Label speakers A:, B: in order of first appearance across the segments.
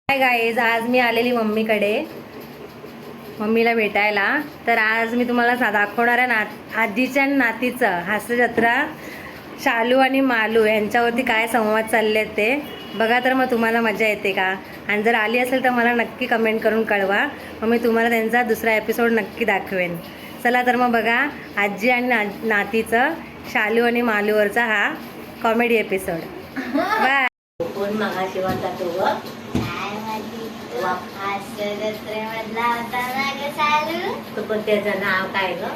A: Hi guys, आज मी आलेली मम्मीला भेटायला. तर आज मी तुम्हाला दाखवणार आहे आजीच्या नातीचं हास्य जत्रा. शालू आणि मालू यांच्यावरती काय संवाद चालले ते बघा. तर मग तुम्हाला मजा येते का? आणि जर आली असेल तर मला नक्की कमेंट करून कळवा. मग मी तुम्हाला त्यांचा दुसरा एपिसोड नक्की दाखवेन. चला तर मग बघा आजी आणि नातीचं शालू आणि मालूवरचा हा कॉमेडी एपिसोड. बाय.
B: कोण मगाशी होता तो ग? तो पण त्याचं नाव काय ग?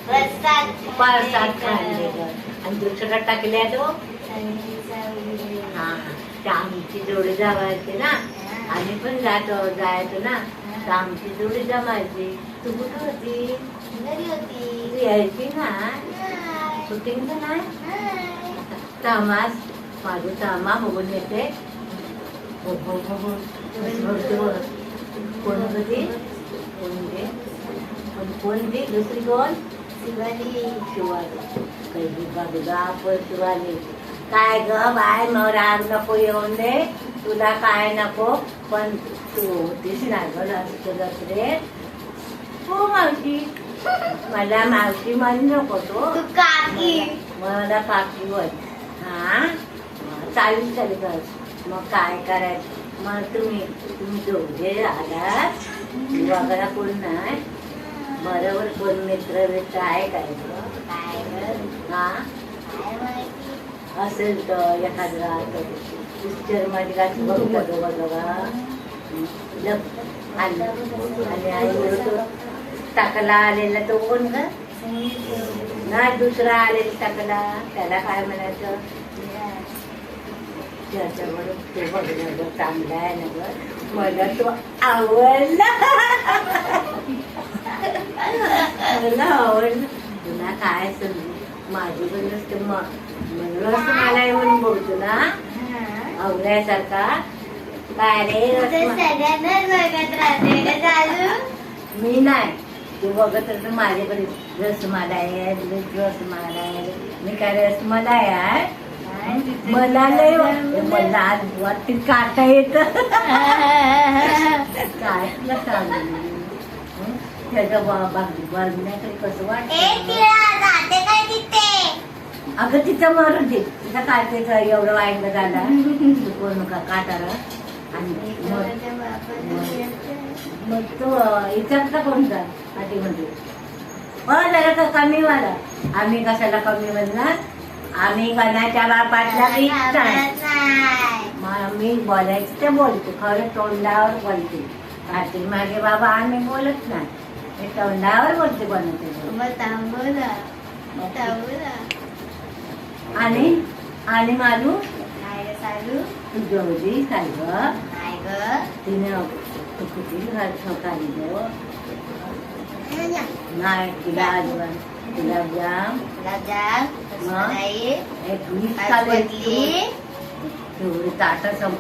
B: प्रसाद खांडेकर. आणि दुसरा टाकल्या तो हा त्या आमची जोडी जमायची ना. आम्ही पण जायचो ना. तर आमची जोडी जमायची. तू कुठं होती? तू यायची ना शूटिंग तर नाही. तमास माझं तमा बघून येते. कोण होती? कोणती दुसरी कोण? शिवाली. कैदी बघा पण शिवाली. काय ग बाय मग राग नको येऊन दे. तुला काय नको. पण तू होतीस ना ग दसरे. हो मावशी. मला मावशी म्हण नको तो. मला काकी बोल. हा चालू मग काय करायचं. मग तुम्ही दोघे आलात वगैरे कोण नाही. बरोबर कोण मित्र आहे काय? हा असेल तर एखादा पिक्चर मध्ये बघतो बघा. आणि आई टाकला आलेला तो कोण ग? नाही दुसरा आलेला टाकला. त्याला काय म्हणायचं? त्याच्याबरोबर ते बघणं चांगला आहे ना ग. मला तो आवडला. मला आवडलं. तुला काय समजू माझी पण नसते. म्हणून मला येऊन बोलतो ना आवडायसारखा. काय रे मी नाही तू बघत तर माझ्याकडे रसमलाई आहे. मी काय रसमलाई आहे. मला नाही मला वाटते काटा येत. काय तुला सांगू त्याचं बघण्याकडे कसं वाटत. अगं तिचं मरून दे. तिचा काटेच एवढं वाईट झाला कोण काटाला. आणि मग तो इचारला कोणता पाठीमध्ये जरा कमी वाला. आम्ही कशाला कमी म्हणणार. आम्ही गणाच्या बापातला मी बोलायचं ते बोलतो. खरं तोंडावर बोलते. पाठी मागे बाबा आम्ही बोलत नाही. मी तोंडावर बोलते कोणाचे. आणि मालू तू जेवली काय ग? तिने नाही तिला गुलाबजाम एक वीस ताटा संप